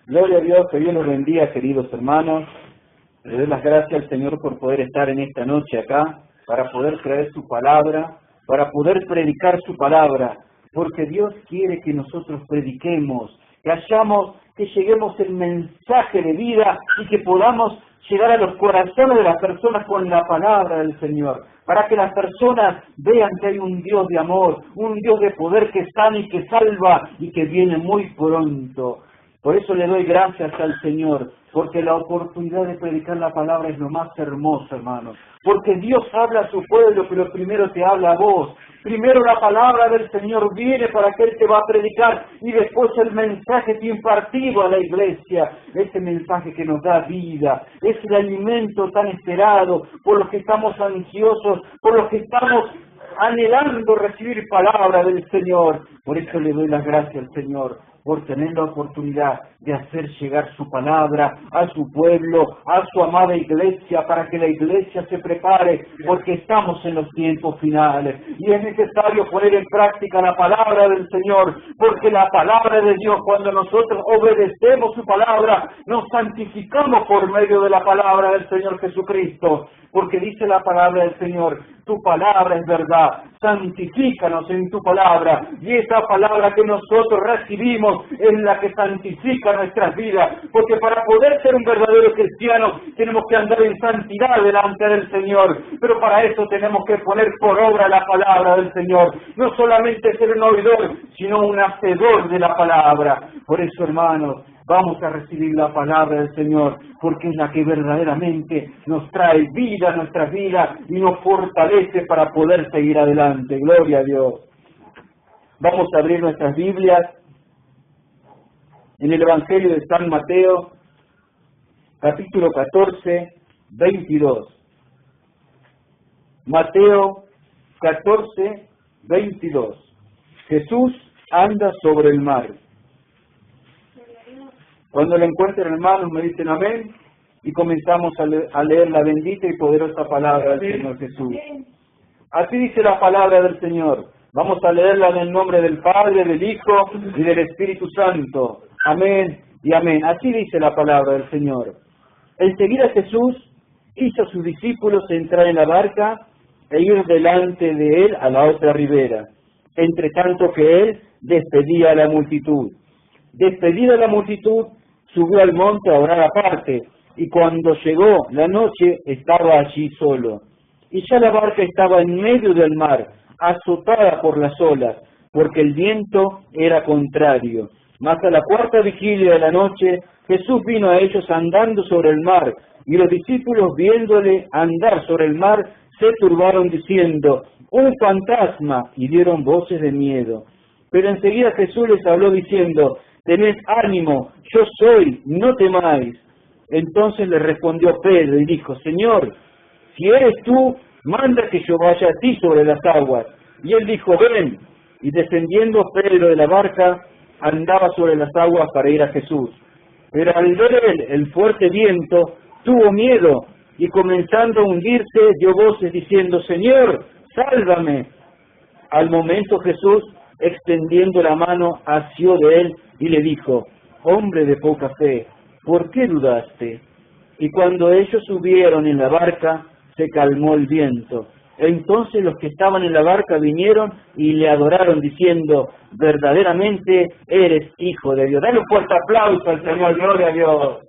Gloria a Dios, que Dios los bendiga, queridos hermanos. Le doy las gracias al Señor por poder estar en esta noche acá, para poder traer su palabra, para poder predicar su palabra, porque Dios quiere que nosotros prediquemos, que lleguemos el mensaje de vida y que podamos llegar a los corazones de las personas con la palabra del Señor, para que las personas vean que hay un Dios de amor, un Dios de poder que sana y que salva y que viene muy pronto. Por eso le doy gracias al Señor, porque la oportunidad de predicar la palabra es lo más hermoso, hermano. Porque Dios habla a su pueblo, pero primero te habla a vos. Primero la palabra del Señor viene para que Él te va a predicar y después el mensaje te impartido a la iglesia. Ese mensaje que nos da vida, es el alimento tan esperado por los que estamos ansiosos, por los que estamos anhelando recibir palabra del Señor. Por eso le doy las gracias al Señor, por tener la oportunidad de hacer llegar su palabra a su pueblo, a su amada iglesia, para que la iglesia se prepare, porque estamos en los tiempos finales y es necesario poner en práctica la palabra del Señor, porque la palabra de Dios, cuando nosotros obedecemos su palabra, nos santificamos por medio de la palabra del Señor Jesucristo, porque dice la palabra del Señor: tu palabra es verdad, santifícanos en tu palabra, y esa palabra que nosotros recibimos es la que santifica nuestras vidas, porque para poder ser un verdadero cristiano tenemos que andar en santidad delante del Señor, pero para eso tenemos que poner por obra la palabra del Señor, no solamente ser un oidor, sino un hacedor de la palabra. Por eso, hermanos, vamos a recibir la palabra del Señor, porque es la que verdaderamente nos trae vida a nuestras vidas y nos fortalece para poder seguir adelante. Gloria a Dios. Vamos a abrir nuestras Biblias en el Evangelio de San Mateo, capítulo 14, 22. Mateo 14, 22. Jesús anda sobre el mar. Cuando lo encuentren, hermanos, me dicen amén, y comenzamos a leer la bendita y poderosa palabra del Señor Jesús. Así dice la palabra del Señor. Vamos a leerla en el nombre del Padre, del Hijo y del Espíritu Santo. Amén y amén. Así dice la palabra del Señor. Enseguida Jesús hizo a sus discípulos entrar en la barca e ir delante de él a la otra ribera, entre tanto que él despedía a la multitud. Despedida la multitud, subió al monte a orar aparte, y cuando llegó la noche estaba allí solo. Y ya la barca estaba en medio del mar, azotada por las olas, porque el viento era contrario. Mas a la cuarta vigilia de la noche, Jesús vino a ellos andando sobre el mar, y los discípulos, viéndole andar sobre el mar, se turbaron diciendo: ¡un fantasma! Y dieron voces de miedo. Pero enseguida Jesús les habló diciendo: tened ánimo, yo soy, no temáis. Entonces le respondió Pedro y dijo: Señor, si eres tú, manda que yo vaya a ti sobre las aguas. Y él dijo: ven. Y descendiendo Pedro de la barca, andaba sobre las aguas para ir a Jesús. Pero al ver él el fuerte viento, tuvo miedo, y comenzando a hundirse, dio voces diciendo: Señor, sálvame. Al momento Jesús, extendiendo la mano, asió de él y le dijo: hombre de poca fe, ¿por qué dudaste? Y cuando ellos subieron en la barca, se calmó el viento. Entonces los que estaban en la barca vinieron y le adoraron diciendo: verdaderamente eres Hijo de Dios. Dale un fuerte aplauso al Señor. Gloria a Dios.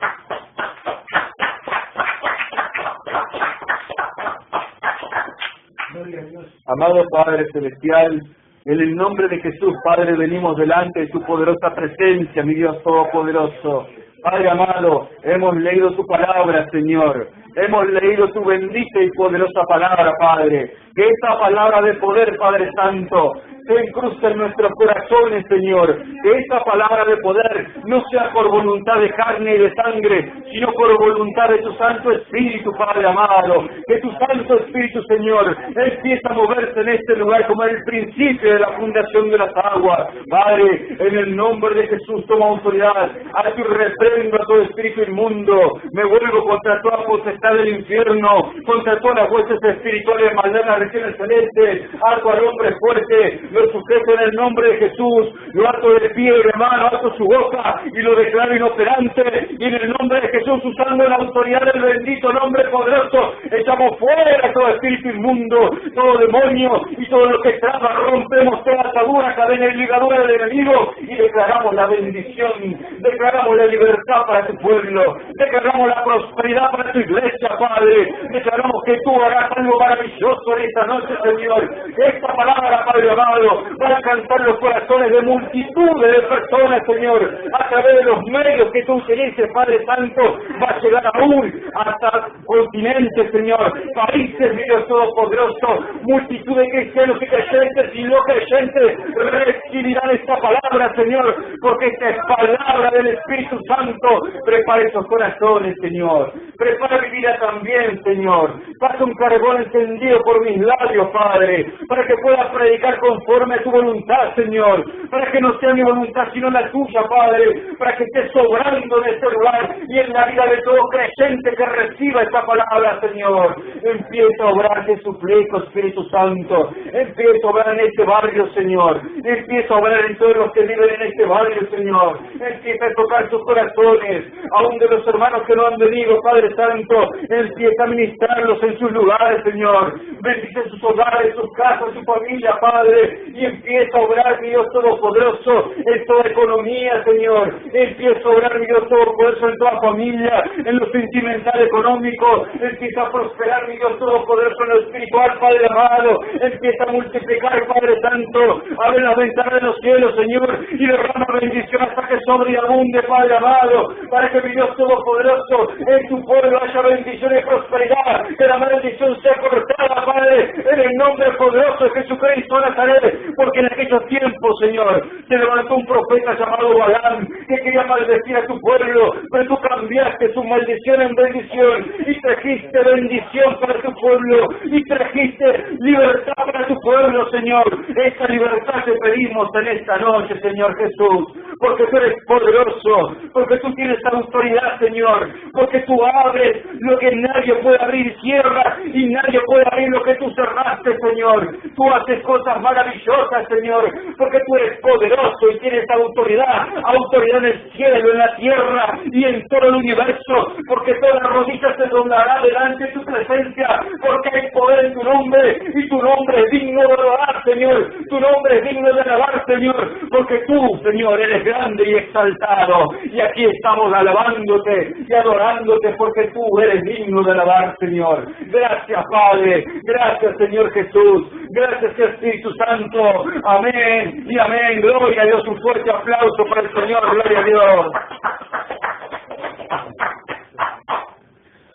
Amado Padre Celestial, en el nombre de Jesús, Padre, venimos delante de tu poderosa presencia, mi Dios Todopoderoso. Padre amado, hemos leído tu palabra, Señor. Hemos leído tu bendita y poderosa palabra, Padre. Que esta palabra de poder, Padre Santo, se incruste en nuestros corazones, Señor. Que esta palabra de poder no sea por voluntad de carne y de sangre, sino por voluntad de tu Santo Espíritu, Padre amado. Que tu Santo Espíritu, Señor, empiece a moverse en este lugar como en el principio de la fundación de las aguas. Padre, en el nombre de Jesús, toma autoridad. A tu reprendo a todo espíritu inmundo. Me vuelvo contra toda potestad del infierno, contra todas las huestes espirituales de maldad en las regiones celestes. Ato al hombre fuerte, lo sujeto en el nombre de Jesús, lo ato de pie y de mano, ato su boca y lo declaro inoperante, y en el nombre de Jesús, usando la autoridad del bendito nombre poderoso, echamos fuera todo espíritu inmundo, todo demonio y todo lo que traba, rompemos toda atadura, cadena y ligadura del enemigo y declaramos la bendición, declaramos la libertad para tu pueblo, declaramos la prosperidad para tu iglesia, Padre, declaramos que tú harás algo maravilloso en esta noche, Señor. Esta palabra, Padre amado, va a alcanzar los corazones de multitudes de personas, Señor, a través de los medios que tú utilices, Padre Santo, va a llegar aún hasta continentes, Señor, países, mi Dios Todopoderoso, multitud de cristianos y creyentes y no creyentes recibirán esta palabra, Señor, porque esta es palabra del Espíritu Santo. Prepara esos corazones, Señor, prepara mi vida también, Señor, pasa un carbón encendido por mis labios, Padre, para que pueda predicar conforme a tu voluntad, Señor, para que no sea mi voluntad sino la tuya, Padre, para que esté sobrando en este lugar y en la vida de todo creyente que reciba esta palabra, Señor. Empieza a obrar, te suplico, Espíritu Santo, empieza a obrar en este barrio, Señor, empieza a obrar en todos los que viven en este barrio, Señor, empieza a tocar sus corazones, aún de los hermanos que no han venido, Padre Santo, empieza a ministrarlos en sus lugares, Señor, bendice sus hogares, sus casas, su familia, Padre, y empieza a obrar, mi Dios Todopoderoso, en toda economía, Señor, empieza a obrar, mi Dios Todopoderoso, en toda familia, en lo sentimental, económico, empieza a prosperar, mi Dios Todopoderoso, en lo espiritual, Padre amado, empieza a multiplicar, Padre Santo, abre las ventanas de los cielos, Señor, y derrama bendición hasta que sobre y abunde, Padre amado, para que, mi Dios Todopoderoso, en tu pueblo haya bendición y prosperidad, que la maldición sea cortada, Padre, en el nombre poderoso de Jesucristo de Nazaret, porque en aquellos tiempos, Señor, se levantó un profeta llamado Balaam, que quería maldecir a tu pueblo, pero tú cambiaste su maldición en bendición, y trajiste bendición para tu pueblo, y trajiste libertad para tu pueblo, Señor. Esa libertad te pedimos en esta noche, Señor Jesús, porque tú eres poderoso, porque tú tienes autoridad, Señor, porque tú abres lo que nadie puede abrir, cierra, y nadie puede abrir lo que tú cerraste, Señor. Tú haces cosas maravillosas, Señor, porque tú eres poderoso y tienes autoridad, autoridad en el cielo, en la tierra y en todo el universo, porque toda rodilla se doblará delante de tu presencia, porque hay poder en tu nombre, y tu nombre es digno de adorar, Señor, tu nombre es digno de alabar, Señor, porque tú, Señor, eres grande y exaltado, y aquí estamos alabándote y adorándote, porque tú eres digno de alabar, Señor. Gracias, Padre, gracias, Señor Jesús, gracias, Espíritu Santo, amén y amén. Gloria a Dios, un fuerte aplauso para el Señor, gloria a Dios.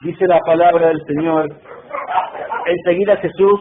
Dice la palabra del Señor: enseguida Jesús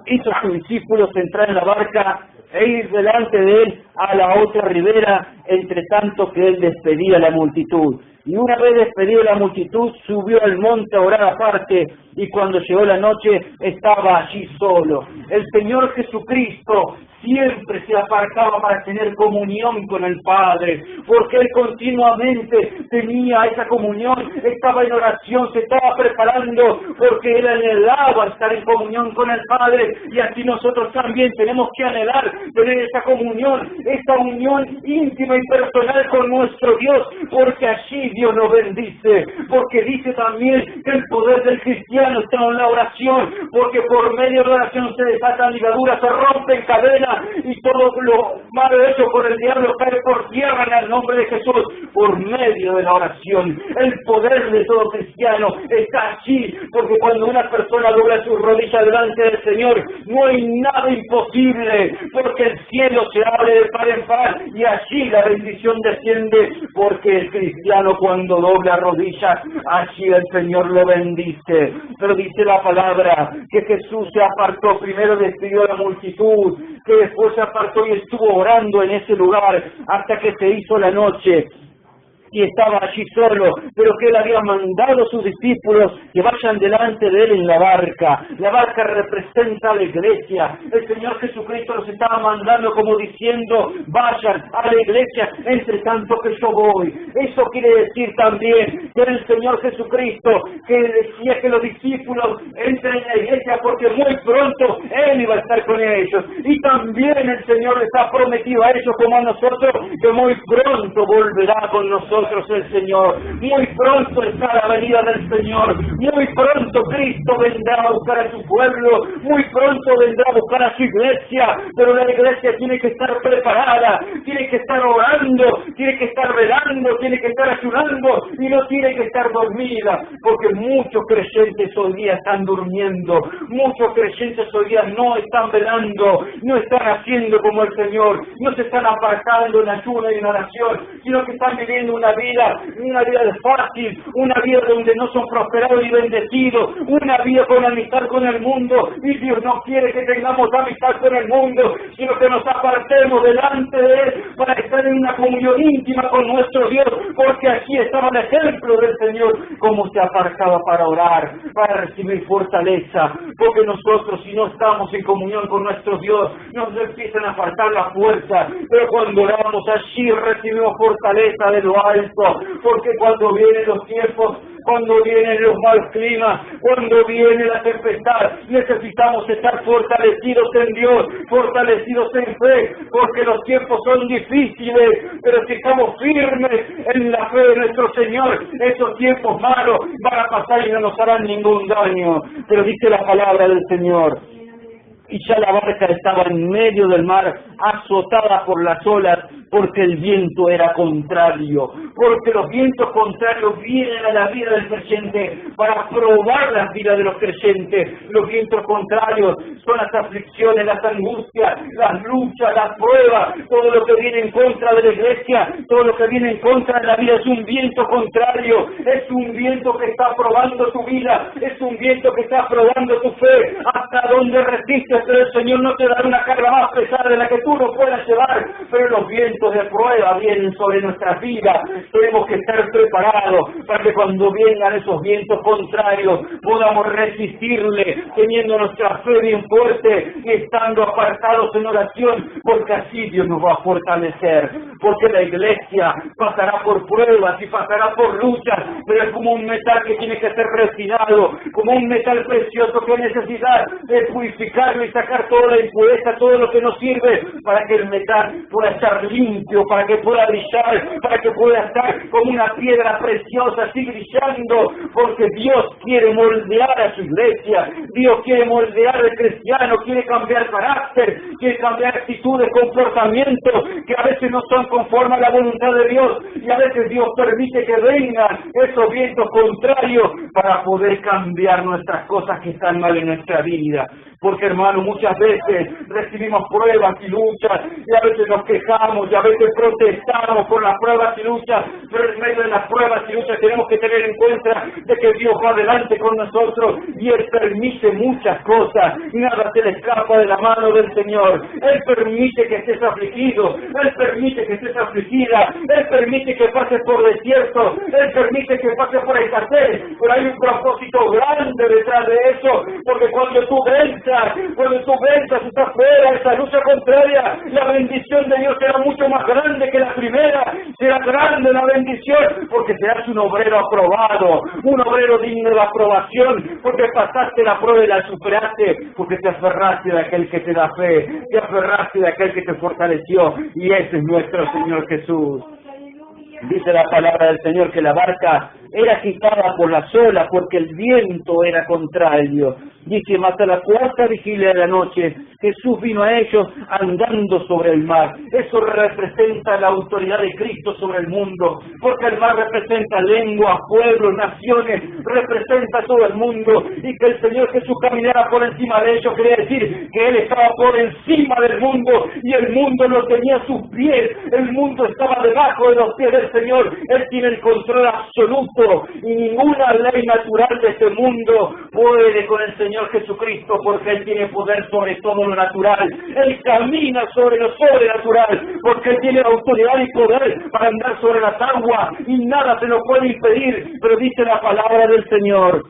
hizo a sus discípulos entrar en la barca e ir delante de él a la otra ribera, entre tanto que él despedía a la multitud. Y una vez despedido la multitud, subió al monte a orar aparte, y cuando llegó la noche, estaba allí solo. El Señor Jesucristo siempre se apartaba para tener comunión con el Padre, porque Él continuamente tenía esa comunión, estaba en oración, se estaba preparando, porque Él anhelaba estar en comunión con el Padre, y así nosotros también tenemos que anhelar tener esa comunión, esa unión íntima y personal con nuestro Dios, porque allí Dios nos bendice, porque dice también que el poder del cristiano está en la oración, porque por medio de la oración se desatan ligaduras, se rompen cadenas, y todo lo malo hecho por el diablo cae por tierra en el nombre de Jesús, por medio de la oración. El poder de todo cristiano está allí, porque cuando una persona dobla sus rodillas delante del Señor, no hay nada imposible, porque el cielo se abre de par en par, y allí la bendición desciende, porque el cristiano cuando dobla rodillas, allí el Señor lo bendice. Pero dice la palabra que Jesús se apartó, primero despidió a la multitud, que después se apartó y estuvo orando en ese lugar hasta que se hizo la noche. y estaba allí solo, pero que Él había mandado a sus discípulos que vayan delante de Él en la barca. La barca representa a la iglesia. El Señor Jesucristo los estaba mandando como diciendo, vayan a la iglesia entre tanto que yo voy. Eso quiere decir también que el Señor Jesucristo, que decía que los discípulos entren en la iglesia porque muy pronto Él iba a estar con ellos. Y también el Señor les ha prometido a ellos como a nosotros que muy pronto volverá con nosotros el Señor. Muy pronto está la venida del Señor. Muy pronto Cristo vendrá a buscar a su pueblo. Muy pronto vendrá a buscar a su iglesia. Pero la iglesia tiene que estar preparada, tiene que estar orando, tiene que estar velando, tiene que estar ayunando y no tiene que estar dormida, porque muchos creyentes hoy día están durmiendo, muchos creyentes hoy día no están velando, no están haciendo como el Señor, no se están apartando en ayuno y en oración, sino que están viviendo una vida fácil, una vida donde no son prosperados y bendecidos, una vida con amistad con el mundo. Y Dios no quiere que tengamos amistad con el mundo, sino que nos apartemos delante de Él para estar en una comunión íntima con nuestro Dios, porque aquí estaba el ejemplo del Señor, cómo se apartaba para orar, para recibir fortaleza, porque nosotros si no estamos en comunión con nuestro Dios, nos empiezan a faltar la fuerza, pero cuando oramos allí recibimos fortaleza de lo alto, porque cuando vienen los tiempos, cuando vienen los malos climas, cuando viene la tempestad, necesitamos estar fortalecidos en Dios, fortalecidos en fe, porque los tiempos son difíciles, pero si estamos firmes en la fe de nuestro Señor, esos tiempos malos van a pasar y no nos harán ningún daño. Pero dice la palabra del Señor, y ya la barca estaba en medio del mar, azotada por las olas, porque el viento era contrario, porque los vientos contrarios vienen a la vida del creyente para probar la vida de los creyentes. Los vientos contrarios son las aflicciones, las angustias, las luchas, las pruebas, todo lo que viene en contra de la iglesia, todo lo que viene en contra de la vida es un viento contrario, es un viento que está probando tu vida, es un viento que está probando tu fe, hasta donde resistes, pero el Señor no te dará una carga más pesada de la que tú no puedas llevar, pero los vientos de prueba vienen sobre nuestras vidas. Tenemos que estar preparados para que cuando vengan esos vientos contrarios podamos resistirle, teniendo nuestra fe bien fuerte y estando apartados en oración, porque así Dios nos va a fortalecer, porque la iglesia pasará por pruebas y pasará por luchas, pero es como un metal que tiene que ser refinado, como un metal precioso que necesita de purificarlo y sacar toda la impureza, todo lo que no sirve, para que el metal pueda estar limpio, para que pueda brillar, para que pueda estar como una piedra preciosa así brillando, porque Dios quiere moldear a su iglesia, Dios quiere moldear al cristiano, quiere cambiar carácter, quiere cambiar actitudes, comportamientos que a veces no son conforme a la voluntad de Dios, y a veces Dios permite que vengan esos vientos contrarios para poder cambiar nuestras cosas que están mal en nuestra vida. Porque, hermano, muchas veces recibimos pruebas y luchas, y a veces nos quejamos, y a veces protestamos por las pruebas y luchas, pero en medio de las pruebas y luchas tenemos que tener en cuenta de que Dios va adelante con nosotros, y Él permite muchas cosas, nada se le escapa de la mano del Señor. Él permite que estés afligido, Él permite que estés afligida, Él permite que pases por desierto, Él permite que pases por escasez, pero hay un propósito grande detrás de eso, porque cuando tú venzas, estás fuera de esa lucha contraria, la bendición de Dios será mucho más grande que la primera, será grande la bendición, porque serás un obrero aprobado, un obrero digno de aprobación, porque pasaste la prueba y la superaste, porque te aferraste de aquel que te da fe, te aferraste de aquel que te fortaleció, y ese es nuestro Señor Jesús. Dice la palabra del Señor que la barca era agitada por las olas porque el viento era contrario. Dice, mas a la cuarta vigilia de la noche, Jesús vino a ellos andando sobre el mar. Eso representa la autoridad de Cristo sobre el mundo, porque el mar representa lenguas, pueblos, naciones, representa todo el mundo, y que el Señor Jesús caminara por encima de ellos, quiere decir que Él estaba por encima del mundo, y el mundo no tenía sus pies, el mundo estaba debajo de los pies del Señor, Él tiene el control absoluto y ninguna ley natural de este mundo puede con el Señor Jesucristo, porque Él tiene poder sobre todo lo natural. Él camina sobre lo sobrenatural, porque Él tiene autoridad y poder para andar sobre las aguas y nada se lo puede impedir. Pero dice la palabra del Señor: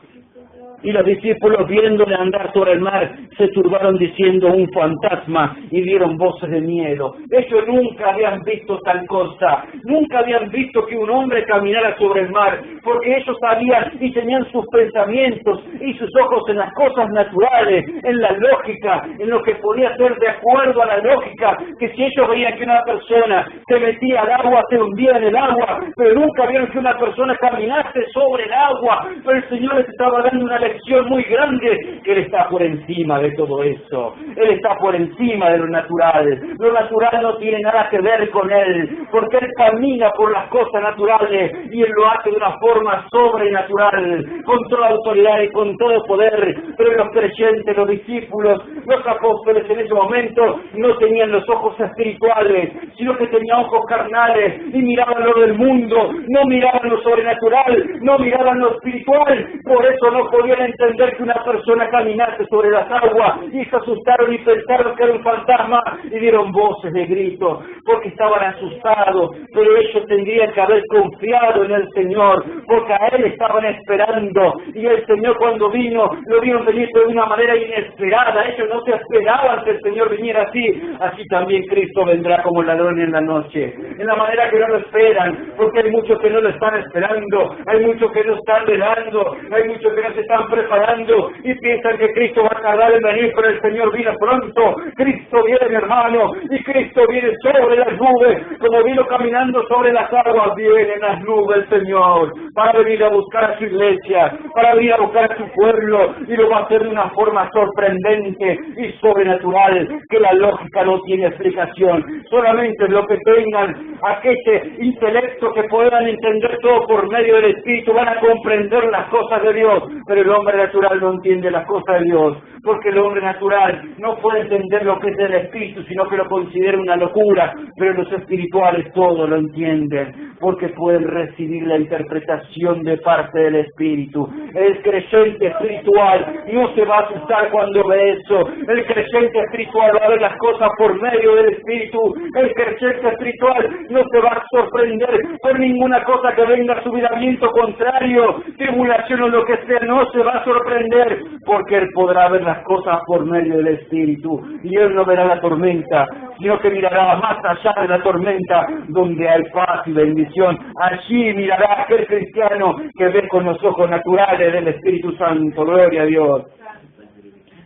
y los discípulos, viéndole andar sobre el mar, se turbaron diciendo: un fantasma, y dieron voces de miedo. Ellos nunca habían visto tal cosa, nunca habían visto que un hombre caminara sobre el mar, porque ellos sabían y tenían sus pensamientos y sus ojos en las cosas naturales, en la lógica, en lo que podía ser de acuerdo a la lógica, que si ellos veían que una persona se metía al agua, se hundía en el agua, pero nunca vieron que una persona caminase sobre el agua. Pero el Señor les estaba dando una lección muy grande, que Él está por encima de todo eso. Él está por encima de lo natural. Lo natural no tiene nada que ver con Él, porque Él camina por las cosas naturales y Él lo hace de una forma sobrenatural, con toda autoridad y con todo poder. Pero los creyentes, los discípulos, los apóstoles en ese momento no tenían los ojos espirituales, sino que tenían ojos carnales y miraban lo del mundo, no miraban lo sobrenatural, no miraban lo espiritual. Por eso no podían entender que una persona caminase sobre las aguas, y se asustaron y pensaron que era un fantasma y dieron voces de grito porque estaban asustados. Pero ellos tendrían que haber confiado en el Señor, porque a Él estaban esperando, y el Señor cuando vino, lo vieron venir de una manera inesperada. Ellos no se esperaban que el Señor viniera así. Así también Cristo vendrá como ladrón en la noche, en la manera que no lo esperan, porque hay muchos que no lo están esperando, hay muchos que no están velando, hay muchos que no se están preparando y piensan que Cristo va a tardar en venir, pero el Señor viene pronto. Cristo viene, hermano, y Cristo viene sobre las nubes, como vino caminando sobre las aguas. Viene en las nubes el Señor para venir a buscar a su iglesia, para venir a buscar a su pueblo, y lo va a hacer de una forma sorprendente y sobrenatural, que la lógica no tiene explicación. Solamente los que tengan aquel intelecto que puedan entender todo por medio del Espíritu van a comprender las cosas de Dios. Pero el hombre natural no entiende las cosas de Dios, porque el hombre natural no puede entender lo que es del Espíritu, sino que lo considera una locura. Pero los espirituales todo lo entienden, porque pueden recibir la interpretación de parte del Espíritu. El creyente espiritual no se va a asustar cuando ve eso. El creyente espiritual va a ver las cosas por medio del Espíritu. El creyente espiritual no se va a sorprender por ninguna cosa que venga a su vida, viento contrario, tribulación o lo que sea. No se va a sorprender, porque Él podrá ver las cosas por medio del Espíritu, y Él no verá la tormenta, sino que mirará más allá de la tormenta, donde hay paz y bendición. Allí mirará aquel cristiano que ve con los ojos naturales del Espíritu Santo. Gloria a Dios.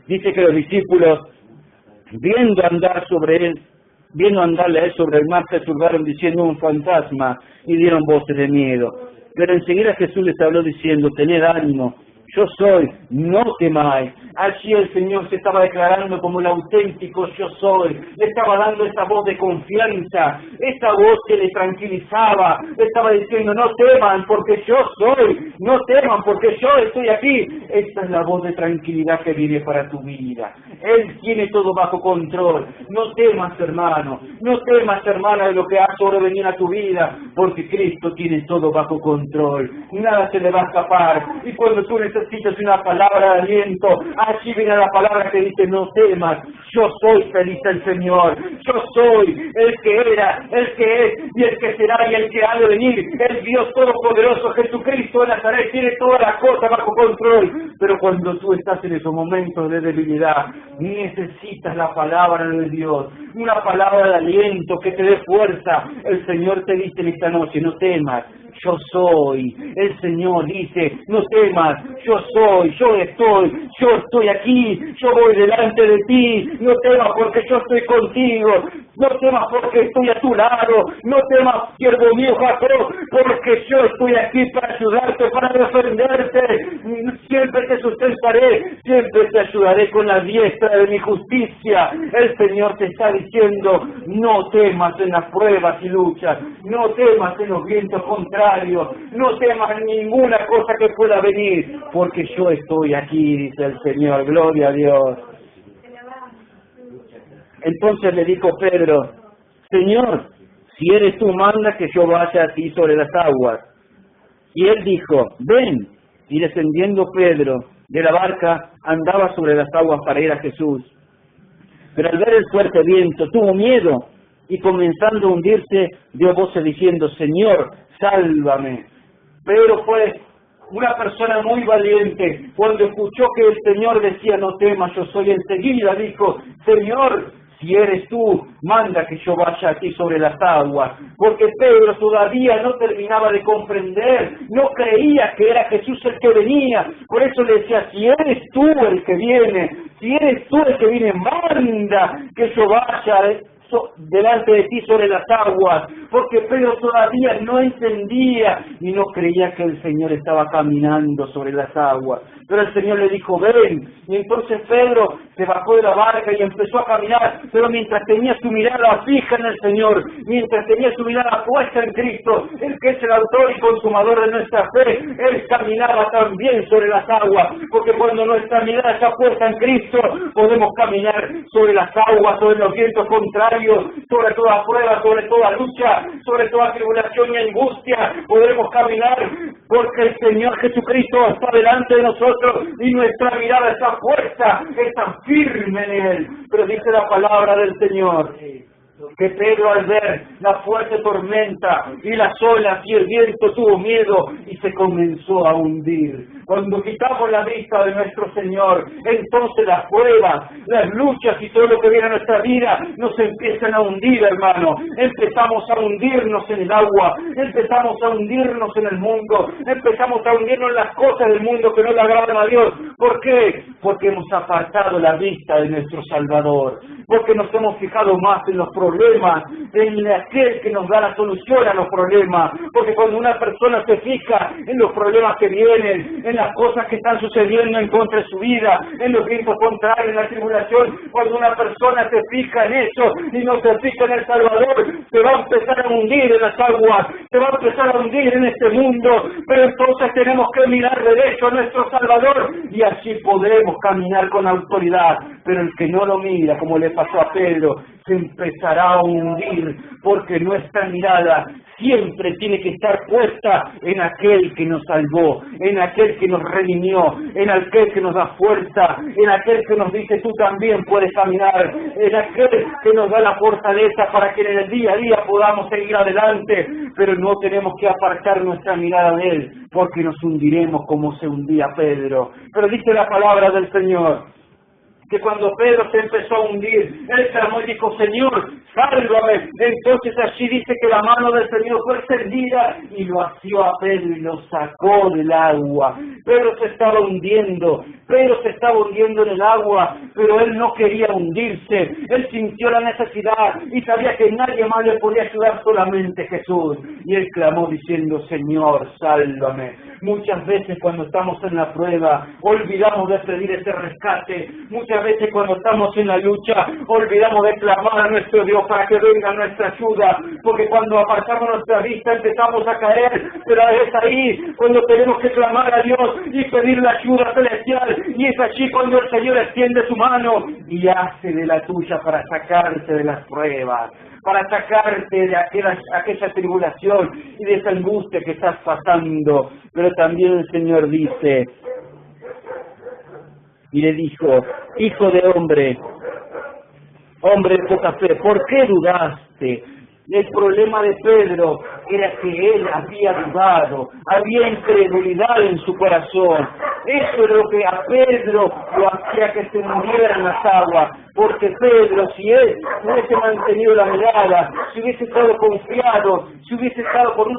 Dice que los discípulos, viendo andarle a Él sobre el mar, se turbaron diciendo: un fantasma, y dieron voces de miedo. Pero enseguida Jesús les habló diciendo: tened ánimo, yo soy, no temáis. Allí el Señor se estaba declarando como el auténtico yo soy. Le estaba dando esa voz de confianza, esa voz que le tranquilizaba. Le estaba diciendo: no teman porque yo soy, no teman porque yo estoy aquí. Esta es la voz de tranquilidad que viene para tu vida. Él tiene todo bajo control. No temas, hermano, no temas, hermana, de lo que ha sobrevenido a tu vida, porque Cristo tiene todo bajo control. Nada se le va a escapar. Y cuando tú necesitas una palabra de aliento, allí viene la palabra que dice: no temas, yo soy, feliz el Señor. Yo soy el que era, el que es y el que será y el que ha de venir. El Dios Todopoderoso, Jesucristo de Nazaret, tiene todas las cosas bajo control. Pero cuando tú estás en esos momentos de debilidad, necesitas la palabra de Dios, una palabra de aliento que te dé fuerza. El Señor te dice en esta noche: no temas, yo soy. El Señor dice: no temas, yo soy, yo estoy aquí, yo voy delante de ti. No temas porque yo estoy contigo, no temas porque estoy a tu lado, no temas, siervo mío Jacob, porque yo estoy aquí para ayudarte, para defenderte. Siempre te sustentaré, siempre te ayudaré con la diestra de mi justicia. El Señor te está diciendo: no temas en las pruebas y luchas, no temas en los vientos contrarios, no temas ninguna cosa que pueda venir, porque yo estoy aquí, dice el Señor. Gloria a Dios. Entonces le dijo Pedro: Señor, si eres tú, manda que yo vaya a ti sobre las aguas. Y él dijo, ven. Y descendiendo Pedro de la barca, andaba sobre las aguas para ir a Jesús. Pero al ver el fuerte viento, tuvo miedo, y comenzando a hundirse, dio voces diciendo, Señor, sálvame. Pedro fue una persona muy valiente. Cuando escuchó que el Señor decía, no temas, yo soy, enseguida dijo, Señor, si eres tú, manda que yo vaya aquí sobre las aguas. Porque Pedro todavía no terminaba de comprender, no creía que era Jesús el que venía. Por eso le decía, si eres tú el que viene, si eres tú el que viene, manda que yo vaya delante de ti sobre las aguas, porque Pedro todavía no entendía y no creía que el Señor estaba caminando sobre las aguas. Pero el Señor le dijo, ven, y entonces Pedro se bajó de la barca y empezó a caminar, pero mientras tenía su mirada fija en el Señor, mientras tenía su mirada puesta en Cristo, el que es el autor y consumador de nuestra fe, él caminaba también sobre las aguas, porque cuando nuestra mirada está puesta en Cristo, podemos caminar sobre las aguas, sobre los vientos contrarios, sobre toda prueba, sobre toda lucha, sobre toda tribulación y angustia, podremos caminar porque el Señor Jesucristo está delante de nosotros y nuestra mirada está puesta, está firme en Él. Pero dice la palabra del Señor que Pedro, al ver la fuerte tormenta y las olas y el viento, tuvo miedo y se comenzó a hundir. Cuando quitamos la vista de nuestro Señor, entonces las pruebas, las luchas y todo lo que viene a nuestra vida nos empiezan a hundir, hermano. Empezamos a hundirnos en el agua, empezamos a hundirnos en el mundo, empezamos a hundirnos en las cosas del mundo que no le agradan a Dios. ¿Por qué? Porque hemos apartado la vista de nuestro Salvador, porque nos hemos fijado más en los problemas, en aquel que nos da la solución a los problemas. Porque cuando una persona se fija en los problemas que vienen, en las cosas que están sucediendo en contra de su vida, en los vientos contrarios, en la tribulación, cuando una persona se fija en eso y no se fija en el Salvador, se va a empezar a hundir en las aguas, se va a empezar a hundir en este mundo. Pero entonces tenemos que mirar derecho a nuestro Salvador y así podremos caminar con autoridad. Pero el que no lo mira, como le pasó a Pedro, se empezará a hundir, porque nuestra mirada siempre tiene que estar puesta en aquel que nos salvó, en aquel que nos redimió, en aquel que nos da fuerza, en aquel que nos dice tú también puedes caminar, en aquel que nos da la fortaleza para que en el día a día podamos seguir adelante. Pero no tenemos que apartar nuestra mirada de él, porque nos hundiremos como se hundía Pedro. Pero dice la palabra del Señor que cuando Pedro se empezó a hundir, él clamó y dijo, Señor, sálvame. Entonces allí dice que la mano del Señor fue extendida y lo asió a Pedro y lo sacó del agua. Pedro se estaba hundiendo en el agua, pero él no quería hundirse. Él sintió la necesidad y sabía que nadie más le podía ayudar, solamente Jesús. Y él clamó diciendo, Señor, sálvame. Muchas veces cuando estamos en la prueba, olvidamos de pedir ese rescate. Muchas veces cuando estamos en la lucha, olvidamos de clamar a nuestro Dios para que venga nuestra ayuda, porque cuando apartamos nuestra vista empezamos a caer. Pero es ahí cuando tenemos que clamar a Dios y pedir la ayuda celestial, y es allí cuando el Señor extiende su mano y hace de la tuya para sacarte de las pruebas, para sacarte de aquella tribulación y de esa angustia que estás pasando. Pero también el Señor dice, y le dijo, hijo de hombre de poca fe, ¿por qué dudaste? El problema de Pedro era que él había dudado, había incredulidad en su corazón. Eso es lo que a Pedro lo hacía que se hundiera en las aguas, porque Pedro, si él hubiese mantenido la mirada, si hubiese estado confiado, si hubiese estado con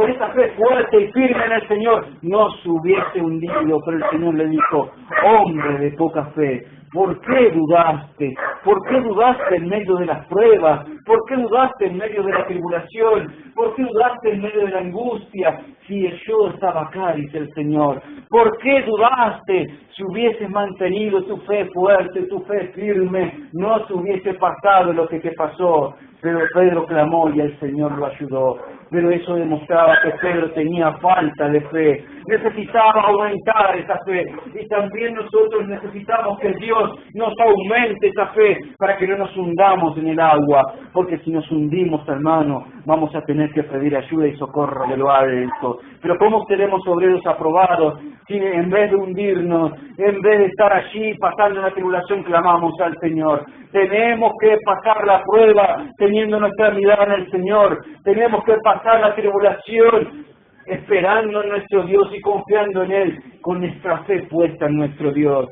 esa fe fuerte y firme en el Señor, no se hubiese hundido. Pero el Señor le dijo, hombre de poca fe, ¿por qué dudaste? ¿Por qué dudaste en medio de las pruebas? ¿Por qué dudaste en medio de la tribulación? ¿Por qué dudaste en medio de la angustia? Si yo estaba acá, dice el Señor. ¿Por qué dudaste? Si hubieses mantenido tu fe fuerte, tu fe firme, no se hubiese pasado lo que te pasó. Pero Pedro clamó y el Señor lo ayudó. Pero eso demostraba que Pedro tenía falta de fe. necesitaba aumentar esa fe. Y también nosotros necesitamos que Dios nos aumente esa fe para que no nos hundamos en el agua. Porque si nos hundimos, hermano, vamos a tener que pedir ayuda y socorro de lo alto. Pero ¿cómo seremos obreros aprobados si en vez de hundirnos, en vez de estar allí pasando la tribulación, clamamos al Señor? Tenemos que pasar la prueba teniendo nuestra mirada en el Señor. Tenemos que pasar la tribulación esperando en nuestro Dios y confiando en Él, con nuestra fe puesta en nuestro Dios.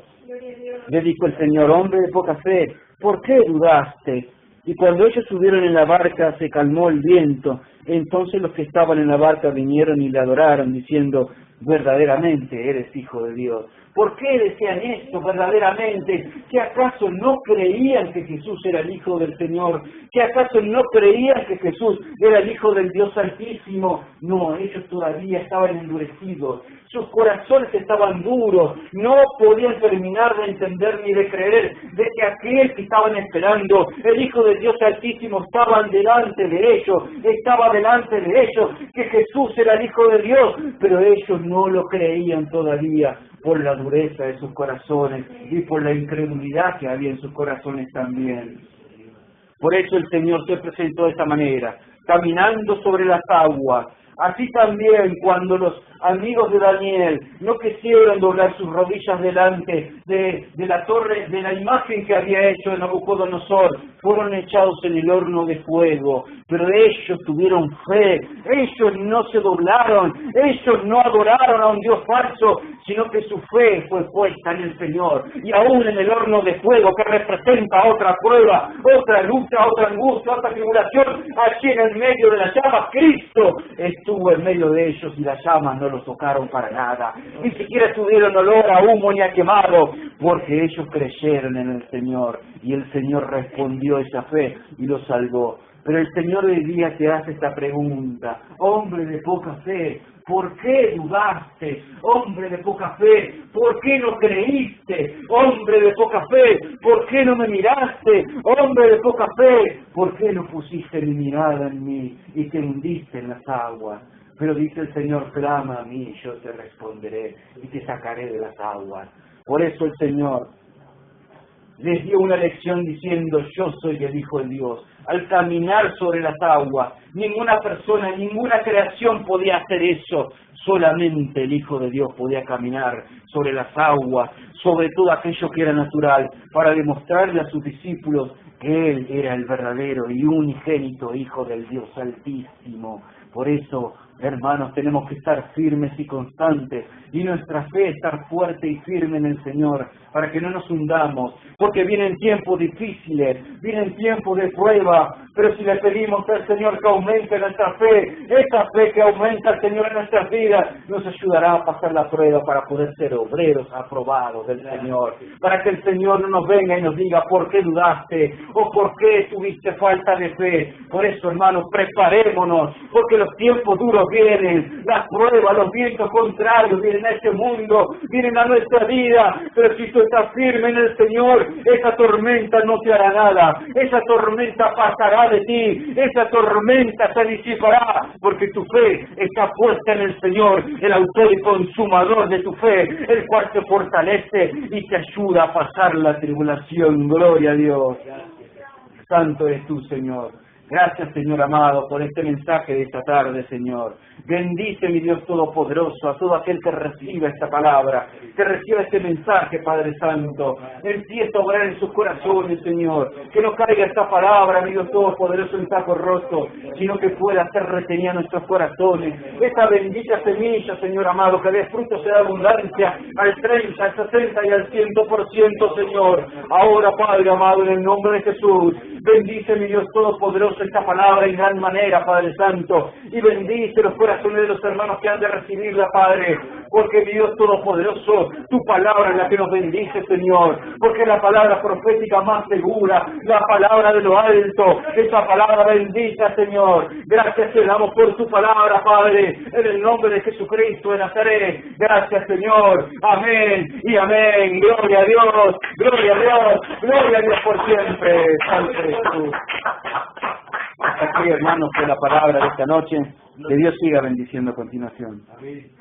Le dijo el Señor: hombre de poca fe, ¿por qué dudaste? Y cuando ellos subieron en la barca, se calmó el viento. Entonces los que estaban en la barca vinieron y le adoraron, diciendo: verdaderamente eres Hijo de Dios. ¿Por qué decían esto verdaderamente? ¿Que acaso no creían que Jesús era el Hijo del Señor? ¿Que acaso no creían que Jesús era el Hijo del Dios Altísimo? No, ellos todavía estaban endurecidos. Sus corazones estaban duros. No podían terminar de entender ni de creer de que aquel que estaban esperando, el Hijo del Dios Altísimo, estaba delante de ellos. Estaba delante de ellos, que Jesús era el Hijo de Dios. Pero ellos no lo creían todavía, por la dureza de sus corazones y por la incredulidad que había en sus corazones también. Por eso el Señor se presentó de esta manera, caminando sobre las aguas. Así también cuando los amigos de Daniel no quisieron doblar sus rodillas delante de la torre, de la imagen que había hecho Nabucodonosor, fueron echados en el horno de fuego. Pero ellos tuvieron fe, ellos no se doblaron, ellos no adoraron a un Dios falso, sino que su fe fue puesta en el Señor. Y aún en el horno de fuego, que representa otra prueba, otra lucha, otra angustia, otra tribulación, allí en el medio de las llamas, Cristo estuvo en medio de ellos y las llamas no los tocaron para nada. Ni siquiera tuvieron olor a humo ni a quemado, porque ellos creyeron en el Señor y el Señor respondió esa fe y los salvó. Pero el Señor hoy día te hace esta pregunta: hombre de poca fe, ¿por qué dudaste? Hombre de poca fe, ¿por qué no creíste? Hombre de poca fe, ¿por qué no me miraste? Hombre de poca fe, ¿por qué no pusiste mi mirada en mí y te hundiste en las aguas? Pero dice el Señor: clama a mí y yo te responderé y te sacaré de las aguas. Por eso el Señor les dio una lección diciendo: yo soy el Hijo de Dios. Al caminar sobre las aguas, ninguna persona, ninguna creación podía hacer eso. Solamente el Hijo de Dios podía caminar sobre las aguas, sobre todo aquello que era natural, para demostrarle a sus discípulos que Él era el verdadero y unigénito Hijo del Dios Altísimo. Por eso, hermanos, tenemos que estar firmes y constantes, y nuestra fe estar fuerte y firme en el Señor, para que no nos hundamos, porque vienen tiempos difíciles, vienen tiempos de prueba, pero si le pedimos al Señor que aumente nuestra fe, esa fe que aumenta el Señor en nuestras vidas, nos ayudará a pasar la prueba para poder ser obreros aprobados del Señor, para que el Señor no nos venga y nos diga: ¿por qué dudaste? ¿O por qué tuviste falta de fe? Por eso, hermanos, preparémonos, porque los tiempos duros vienen, las pruebas, los vientos contrarios vienen a este mundo, vienen a nuestra vida, pero si tú estás firme en el Señor, esa tormenta no te hará nada, esa tormenta pasará de ti, esa tormenta se disipará, porque tu fe está puesta en el Señor, el autor y consumador de tu fe, el cual te fortalece y te ayuda a pasar la tribulación. Gloria a Dios. Santo eres tú, Señor. Gracias, Señor amado, por este mensaje de esta tarde, Señor. Bendice, mi Dios Todopoderoso, a todo aquel que reciba esta palabra, que reciba este mensaje, Padre Santo. Empieza a obrar en sus corazones, Señor. Que no caiga esta palabra, mi Dios Todopoderoso, en saco roto, sino que pueda ser retenida en nuestros corazones. Esta bendita semilla, Señor amado, que dé frutos de abundancia al 30, al 60 y al 100%, Señor. Ahora, Padre amado, en el nombre de Jesús, bendice, mi Dios Todopoderoso, esta palabra en gran manera, Padre Santo, y bendice los corazones de los hermanos que han de recibirla, Padre, porque mi Dios Todopoderoso, tu palabra es la que nos bendice, Señor, porque es la palabra profética más segura, la palabra de lo alto, esa palabra bendita, Señor. Gracias te damos por tu palabra, Padre, en el nombre de Jesucristo de Nazaret. Gracias, Señor. Amén y amén. Gloria a Dios, gloria a Dios, gloria a Dios por siempre. Santo Jesús. Hasta aquí, hermanos, fue la palabra de esta noche. Que Dios siga bendiciendo a continuación. Amén.